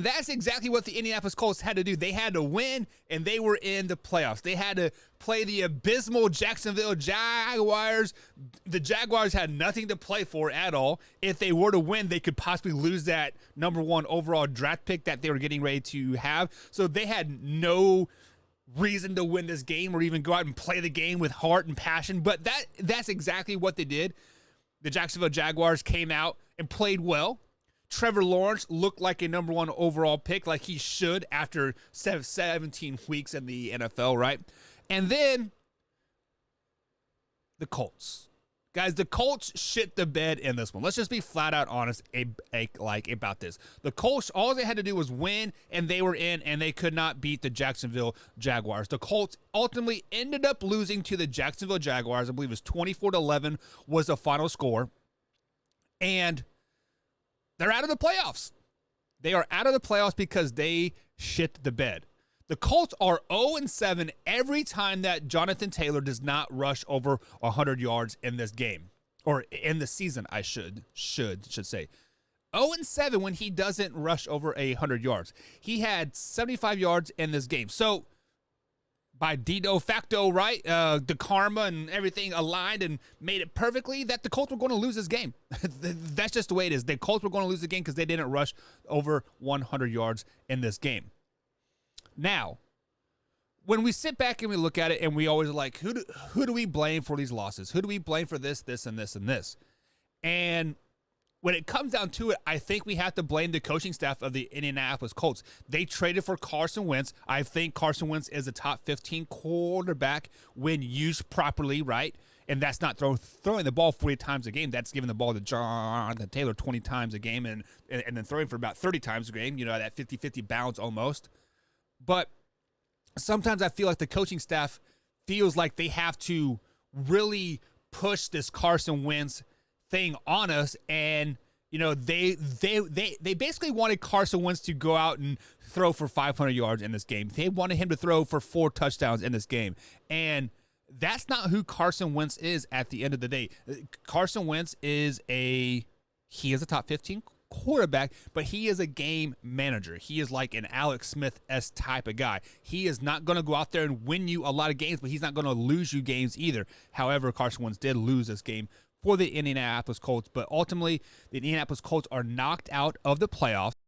That's exactly what the Indianapolis Colts had to do. They had to win, and they were in the playoffs. They had to play the abysmal Jacksonville Jaguars. The Jaguars had nothing to play for at all. If they were to win, they could possibly lose that number 1 overall draft pick that they were getting ready to have. So they had no reason to win this game or even go out and play the game with heart and passion. But that's exactly what they did. The Jacksonville Jaguars came out and played well. Trevor Lawrence looked like a number 1 overall pick, like he should after 17 weeks in the NFL, right? And then the Colts. Guys, the Colts shit the bed in this one. Let's just be flat out honest about this. The Colts, all they had to do was win, and they were in, and they could not beat the Jacksonville Jaguars. The Colts ultimately ended up losing to the Jacksonville Jaguars. I believe it was 24-11 was the final score. And they're out of the playoffs. They are out of the playoffs because they shit the bed. The Colts are 0-7 every time that Jonathan Taylor does not rush over 100 yards in this game. Or in the season, I should say. 0-7 when he doesn't rush over 100 yards. He had 75 yards in this game. So, by de facto, right, the karma and everything aligned and made it perfectly that the Colts were going to lose this game. That's just the way it is. The Colts were going to lose the game because they didn't rush over 100 yards in this game. Now, when we sit back and we look at it and we always are like, who do we blame for these losses? Who do we blame for this, and this, and this? And when it comes down to it, I think we have to blame the coaching staff of the Indianapolis Colts. They traded for Carson Wentz. I think Carson Wentz is a top 15 quarterback when used properly, right? And that's not throwing the ball 40 times a game. That's giving the ball to Jonathan Taylor 20 times a game and then throwing for about 30 times a game, that 50-50 bounce almost. But sometimes I feel like the coaching staff feels like they have to really push this Carson Wentz thing on us, and they basically wanted Carson Wentz to go out and throw for 500 yards in this game. They wanted him to throw for 4 touchdowns in this game, and that's not who Carson Wentz is at the end of the day. Carson Wentz is a top 15 quarterback, but he is a game manager. He is like an Alex Smith-esque type of guy. He is not going to go out there and win you a lot of games, but he's not going to lose you games either. However, Carson Wentz did lose this game for the Indianapolis Colts, but ultimately the Indianapolis Colts are knocked out of the playoffs.